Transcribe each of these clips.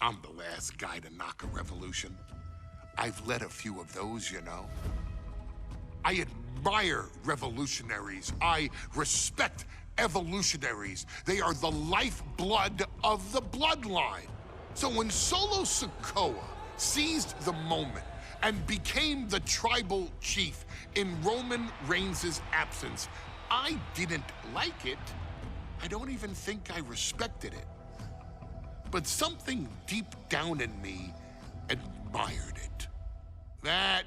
I'm the last guy to knock a revolution. I've led a few of those, you know. I admire revolutionaries. I respect evolutionaries. They are the lifeblood of the bloodline. So when Solo Sikoa seized the moment and became the tribal chief in Roman Reigns' absence, I didn't like it. I don't even think I respected it. But something deep down in me admired it. That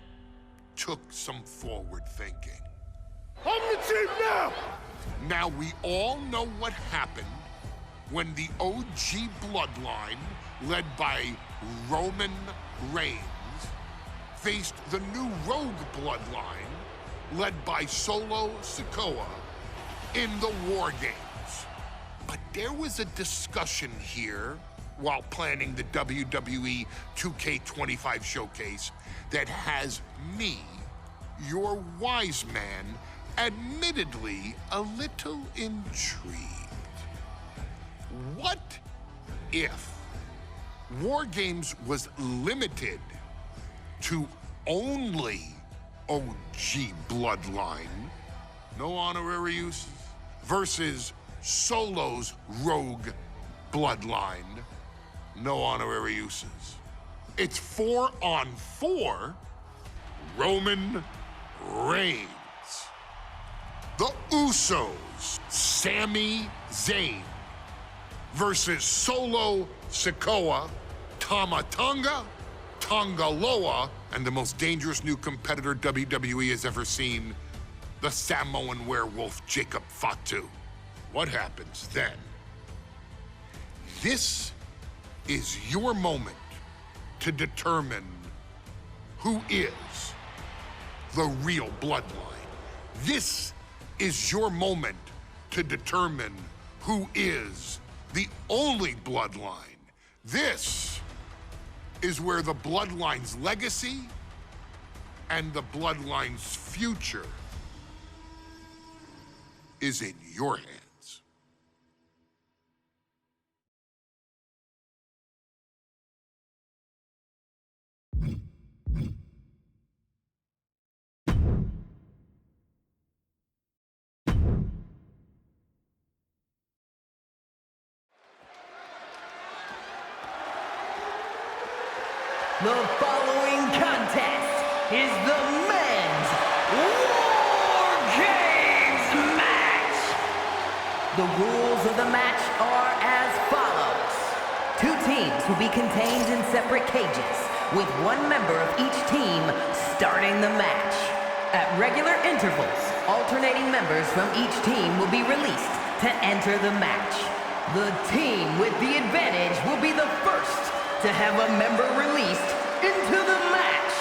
took some forward thinking. I'm the chief now! Now we all know what happened when the OG bloodline, led by Roman Reigns, faced the new rogue bloodline, led by Solo Sikoa, in the Wargames. But there was a discussion here while planning the WWE 2K25 showcase that has me, your wise man, admittedly a little intrigued. What if Wargames was limited to only OG bloodline, no honorary uses, versus Solo's rogue bloodline, no honorary uses? It's 4-on-4 Roman Reigns. The Usos, Sami Zayn, versus Solo Sikoa, Tama Tonga, Tongaloa, and the most dangerous new competitor WWE has ever seen, the Samoan werewolf Jacob Fatu. What happens then? This is your moment to determine who is the real bloodline. This is your moment to determine who is the only bloodline. This is where the bloodline's legacy and the bloodline's future is in your hands. The following contest is the men's Wargames match. The rules of the match are as follows. 2 teams will be contained in separate cages, with 1 member of each team starting the match. At regular intervals, alternating members from each team will be released to enter the match. The team with the advantage will be the first to have a member released into the match.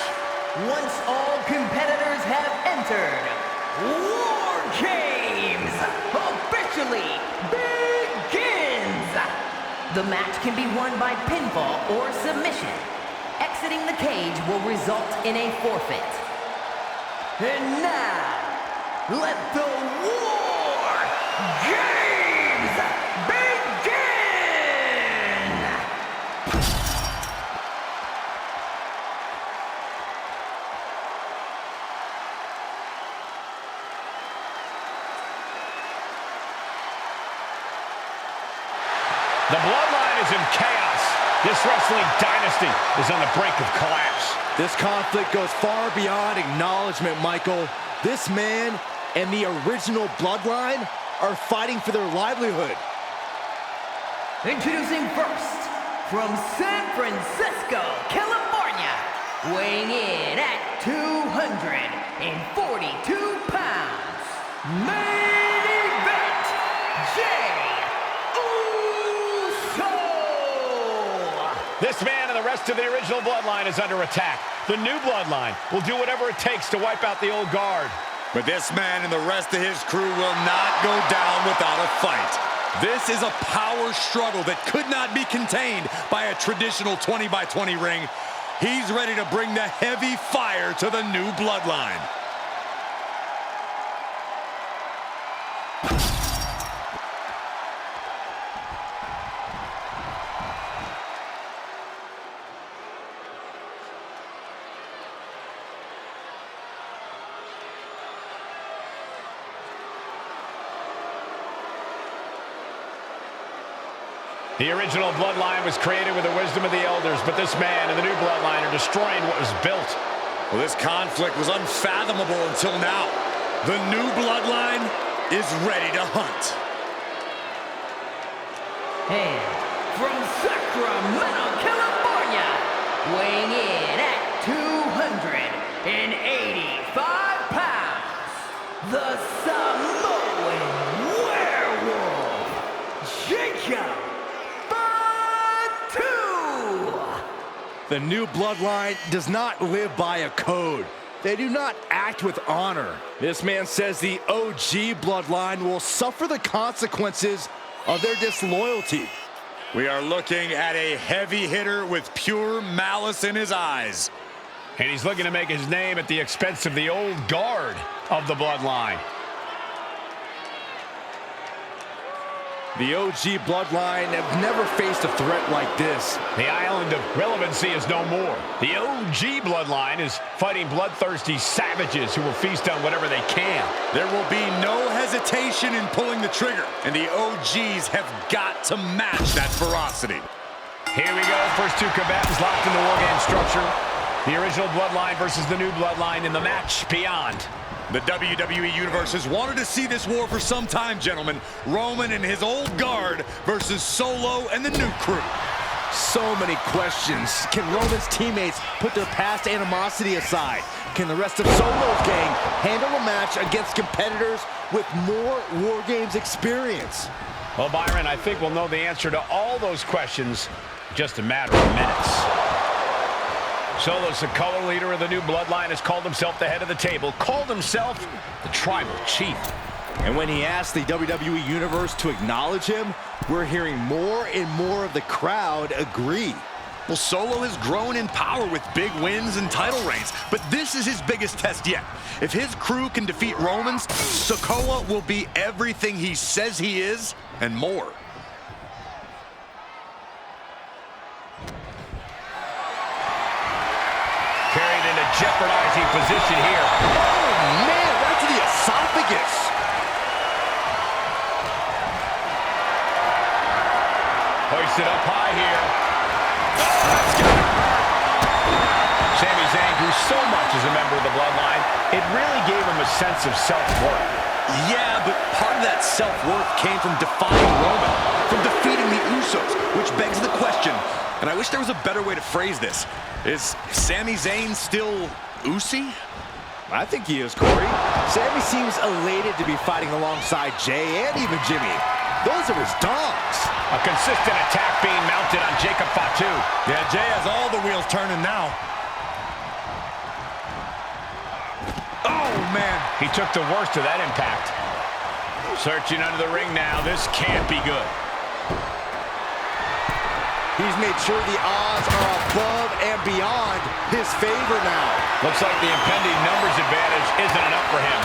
Once all competitors have entered, Wargames officially begins. The match can be won by pinfall or submission. Exiting the cage will result in a forfeit. And now, let the Wargames begin! The Bloodline is in chaos. This wrestling dynasty is on the brink of collapse. This conflict goes far beyond acknowledgement, Michael. This man and the original Bloodline are fighting for their livelihood. Introducing first, from San Francisco, California, weighing in at 242 pounds, main event, Jay Uso! This man and the rest of the original Bloodline is under attack. The new Bloodline will do whatever it takes to wipe out the old guard. But this man and the rest of his crew will not go down without a fight. This is a power struggle that could not be contained by a traditional 20-by-20 ring. He's ready to bring the heavy fire to the new Bloodline. The original Bloodline was created with the wisdom of the elders, but this man and the new Bloodline are destroying what was built. Well, this conflict was unfathomable until now. The new Bloodline is ready to hunt. And from Sacramento, California, weighing in at 285 pounds, the Samoan Werewolf, Jacob. The new Bloodline does not live by a code. They do not act with honor. This man says the OG Bloodline will suffer the consequences of their disloyalty. We are looking at a heavy hitter with pure malice in his eyes. And he's looking to make his name at the expense of the old guard of the Bloodline. The OG Bloodline have never faced a threat like this. The island of relevancy is no more. The OG Bloodline is fighting bloodthirsty savages who will feast on whatever they can. There will be no hesitation in pulling the trigger, and the OGs have got to match that ferocity. Here we go. First two combatants locked in the Wargames structure. The original Bloodline versus the new Bloodline in the match beyond. The WWE Universe has wanted to see this war for some time, gentlemen. Roman and his old guard versus Solo and the new crew. So many questions. Can Roman's teammates put their past animosity aside? Can the rest of Solo's gang handle a match against competitors with more Wargames experience? Well, Byron, I think we'll know the answer to all those questions in just a matter of minutes. Solo Sikoa, leader of the new Bloodline, has called himself the head of the table, called himself the Tribal Chief. And when he asked the WWE Universe to acknowledge him, we're hearing more and more of the crowd agree. Well, Solo has grown in power with big wins and title reigns, but this is his biggest test yet. If his crew can defeat Romans, Sikoa will be everything he says he is and more. Carried in a jeopardizing position here. Oh, man, right to the esophagus. Hoisted up high here. That's gonna hurt. Sami Zayn grew so much as a member of the Bloodline, it really gave him a sense of self-worth. Yeah, but part of that self-worth came from defying Roman, from defeating the Usos, which begs the question, and I wish there was a better way to phrase this. Is Sami Zayn still Usi? I think he is, Corey. Sami seems elated to be fighting alongside Jay and even Jimmy. Those are his dogs. A consistent attack being mounted on Jacob Fatu. Yeah, Jay has all the wheels turning now. Oh, man. He took the worst of that impact. Searching under the ring now. This can't be good. He's made sure the odds are above and beyond his favor now. Looks like the impending numbers advantage isn't enough for him.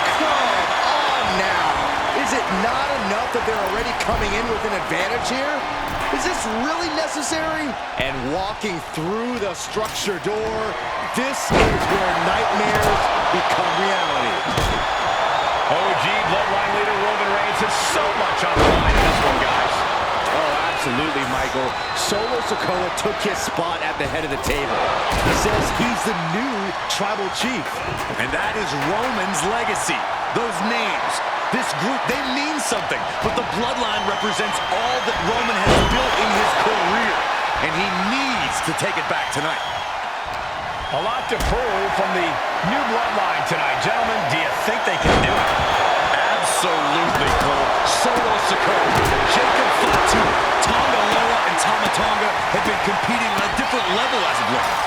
Come on now. Is it not enough that they're already coming in with an advantage here? Is this really necessary? And walking through the structure door, this is where nightmares become reality. OG Bloodline leader Roman Reigns has so much on the line in this one, guys. Oh, absolutely, Michael. Solo Sikoa took his spot at the head of the table. He says he's the new Tribal Chief. And that is Roman's legacy. Those names, this group, they mean something. But the Bloodline represents all that Roman has built in his career. And he needs to take it back tonight. A lot to prove from the new Bloodline tonight. Gentlemen, do you think they can do it? Absolutely, Cole. Solo Sikoa, Jacob Fatu, Tonga Loa, and Tama Tonga have been competing on a different level as of late.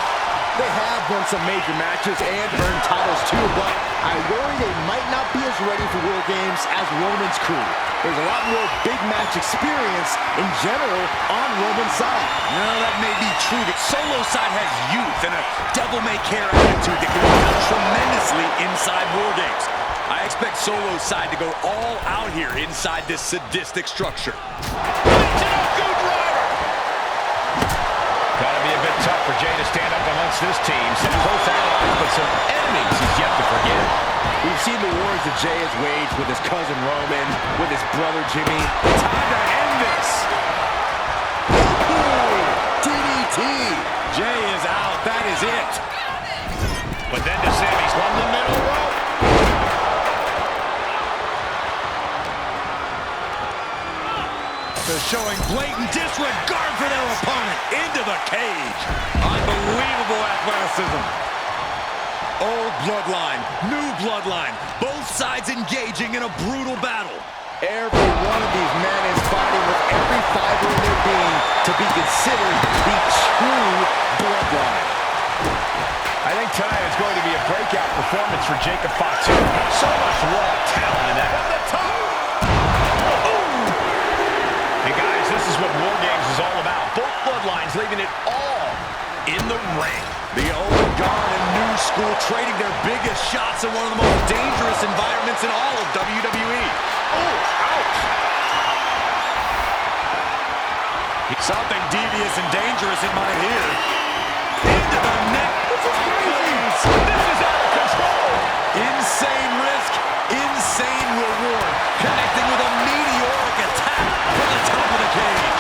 They have won some major matches and earned titles too, but I worry they might not be as ready for Wargames as Roman's crew. There's a lot more big match experience in general on Roman's side. No, that may be true, but Solo's side has youth and a devil-may-care attitude that can help tremendously inside Wargames. I expect Solo's side to go all out here inside this sadistic structure. Gotta be a bit tough for Jay to stand up amongst this team. Some close allies, but some enemies he's yet to forget. We've seen the wars that Jay has waged with his cousin Roman, with his brother Jimmy. Time to end this. that is it. But then to Sammy's from the middle rope. They're showing blatant disregard for their opponent. Into the cage. Unbelievable athleticism. Old bloodline, new bloodline. Both sides engaging in a brutal battle. Every one of these men is fighting with every fiber in their being to be considered the true bloodline. I think tonight is going to be a breakout performance for Jacob Fatu. So much raw talent in that. From the top. Hey guys, this is what Wargames is all about. Both bloodlines leaving it all in the ring. The old guard and new school trading their biggest shots in one of the most dangerous environments in all of WWE. Oh, ouch! Something devious and dangerous in my ear. Into the neck. This is crazy. This is out of control. Insane risk, insane reward. Connecting with a meteoric attack from the top of the cage.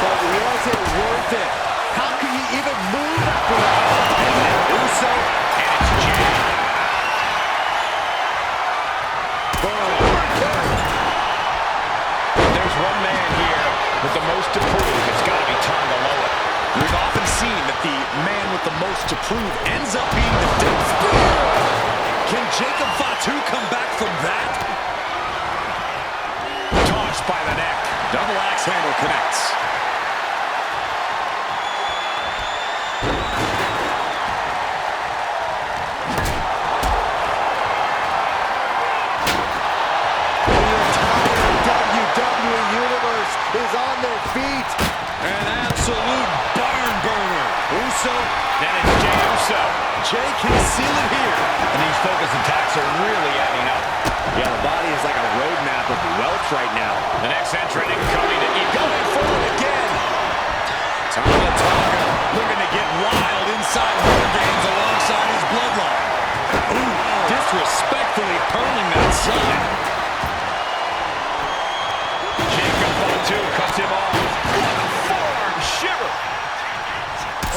But was it worth it? How can you even move after that? Uso, And it's Jay. There's one man here with the most to prove. It's got to be Tonga Loa. we've often seen that the man with the most to prove ends up being the death spear. Can Jacob Fatu come back from that? Tossed by the neck. Double axe handle connects. WWE Universe is on their feet. An absolute barn burner. Uso, Then it's Jey Uso. Jay can seal it here. And these focus attacks are really adding up. Yeah, the body is like a roadmap of wealth right now. The next entrant incoming to keep going forward again. Tonga looking to get wild inside Wargames alongside his bloodline. Ooh, disrespectfully hurling that side. Jacob Fatu cuts him off. What a forearm shiver.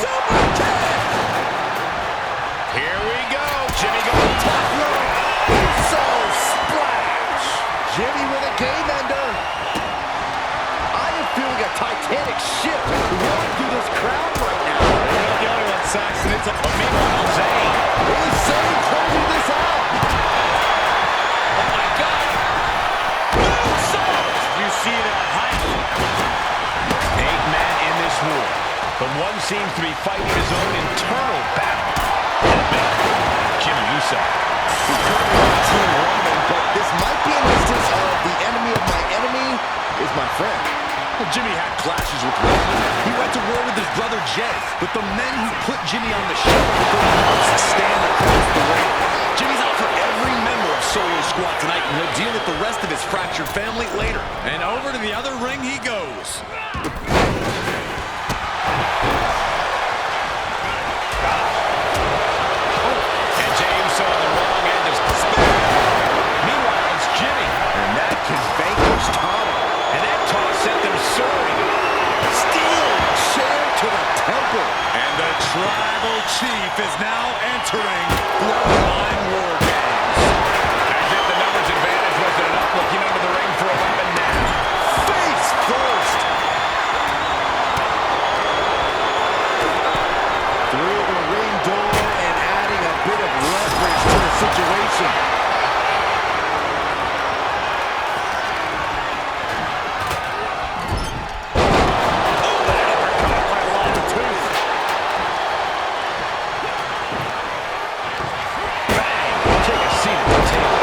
Super kick! Here we go. Jimmy going top rope. So splash! Jimmy with a game ender. I am feeling a titanic shift rolling through this crowd right now. You're not the only one, Saxton. It's a Meanwhile, Zayn. Is Zayn closing this out? Oh my God! Moonsault! You see it at height. 8 men in this war, but one seems to be fighting his own internal battle. That man, Jimmy Uso. We currently on Team Roman, but this might be an instance of the enemy of my enemy is my friend. Well, Jimmy had clashes with Roman. He went to war with his brother Jay, but the men who put Jimmy on the show must stand across the ring. Jimmy's out for every member of Solo Squad tonight, and he'll deal with the rest of his fractured family later. And over to the other ring he goes. And Jey Uso on the wrong end of Meanwhile, it's Jimmy. And that can vanquish Tonga. And that toss sent them soaring. Steel chair to the temple. And the Tribal Chief is now entering Bloodline Wargames. As if the numbers advantage wasn't enough, looking under the ring for a weapon now. Face first. Through the ring door and adding a bit of leverage to the situation. Take a seat at the table.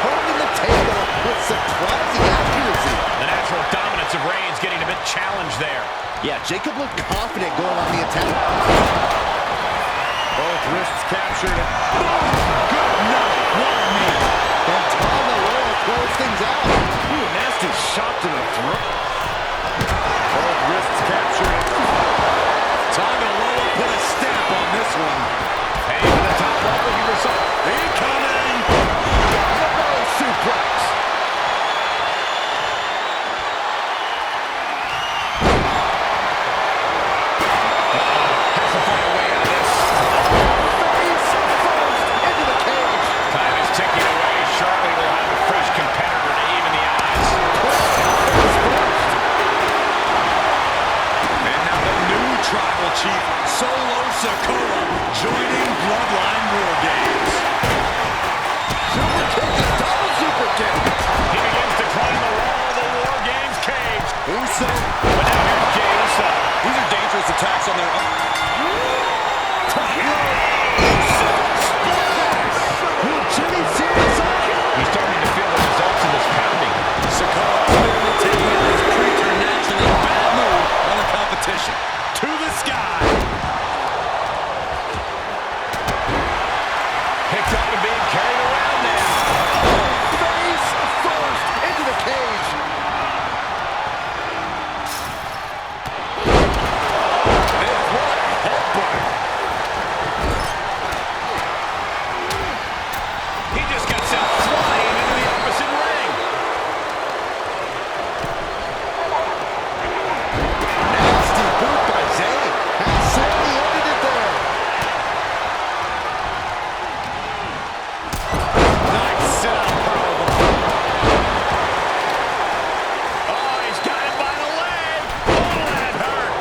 Holding the table with surprising accuracy. The natural dominance of Reigns getting a bit challenged there. Yeah, Jacob looked confident going on the attack. Both wrists captured. Good night. What a knee. And Tonga Loa closed things out. Ooh, nasty shot to the throat. Both wrists captured. Tonga Loa put a stamp on this one. Hey, to the top rope, looking for something. Incoming! Elbow suplex. Has to find a Uso. But now here's Jey Uso. These are dangerous attacks on their own. Top rope. Uso splash. Will Jimmy see this up? He's starting to feel the results of this pounding. Sikoa clearly taking out his preternaturally bad mood on the competition. To the sky. Picked up and being carried around now. Face first into the cage. And what a headbutt. He just got sent flying into the opposite ring. Nasty boot by Zayn. And Sammy ended it there. Nice sit-out powerbomb. Oh, he's got him by the leg. Oh, that hurt.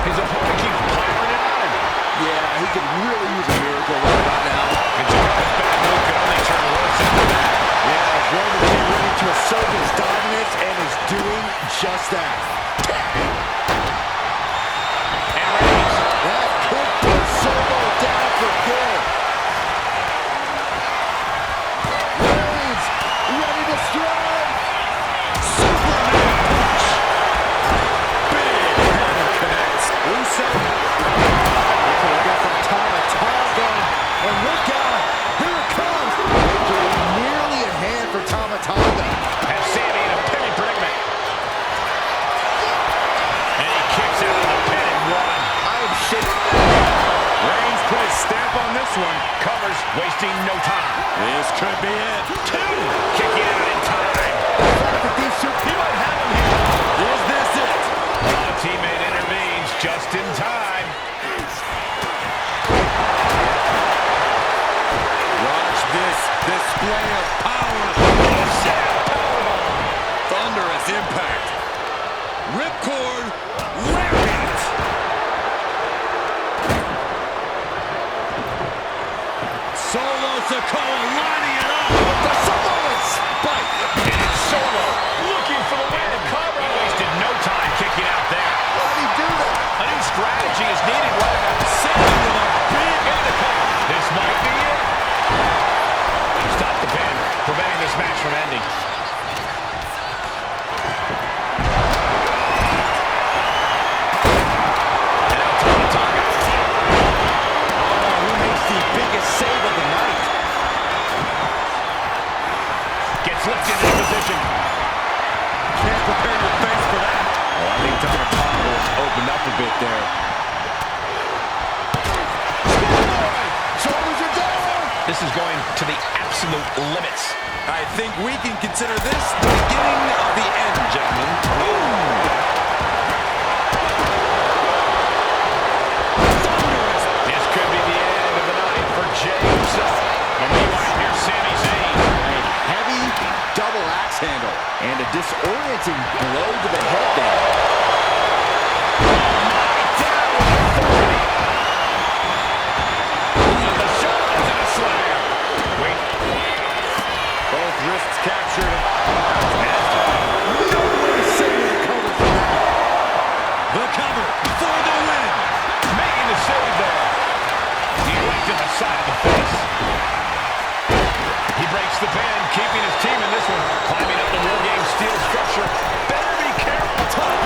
His opponent keeps piling it on him. Yeah, he could really use a miracle right about now. And Jericho's bad move could only turn worse after that. Yeah, Roman came ready to assert his dominance and is doing just that. And Reigns. That could put Solo down for good. Reigns ready to strike. Superman punch. Big hammer connects. Uso. Looking to go from Tama. And look out. Here it comes. Victory nearly in hand for Tama. Has Sammy in a pinning predicament. And he kicks out of the pin and one. I'm shaking. Reigns put his stamp on this one. Covers, wasting no time. This could be it. Two. Kicking out in time. He might have him here. Is this it? A teammate intervenes just in time. Watch this display of power. Thunderous impact. Ripcord. Lariat. Solo Sikoa lining it up. The Samoan spike. And it's Solo looking for the win. Cover. Wasted no time kicking out there. How did he do that? A new strategy is needed right now. Sending with a big Into the cover. This might be it. Stop the pin, preventing this match from ending. And now Tama. Who makes the biggest save of the night? Gets lifted into position. Can't prepare your face for that. Oh, I think Tama was opened up a bit there. Shoulders are down. This is going to the absolute limits. I think we can consider this the beginning of the end, gentlemen. Thunderous. This could be the end of the night for Jey Uso. And meanwhile, here's Sami Zayn. A heavy double axe handle and a disorienting blow to the head there. The shoulders and a slam. Wait. Both wrists captured. No way Sammy recovered from that. The cover for the win. Making the save there. He went to the side of the face. He breaks the pin, keeping his team in this one. Climbing up the Wargames steel structure. Better be careful, Tom.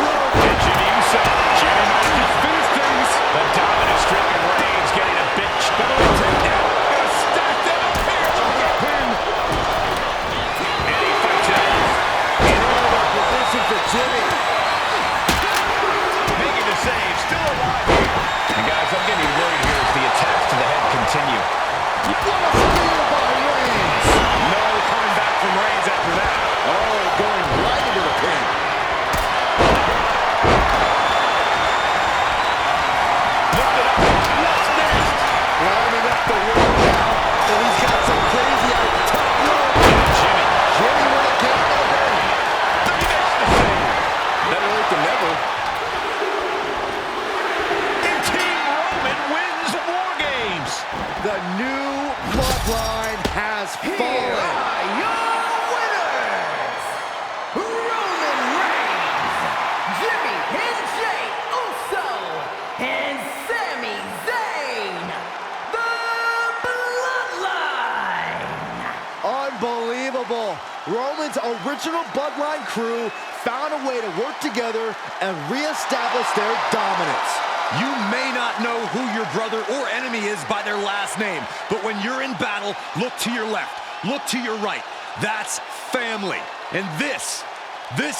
Bloodline's original Bloodline crew found a way to work together and reestablish their dominance. You may not know who your brother or enemy is by their last name, but when you're in battle, look to your left, look to your right. That's family. And this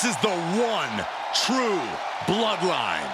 is the one true Bloodline.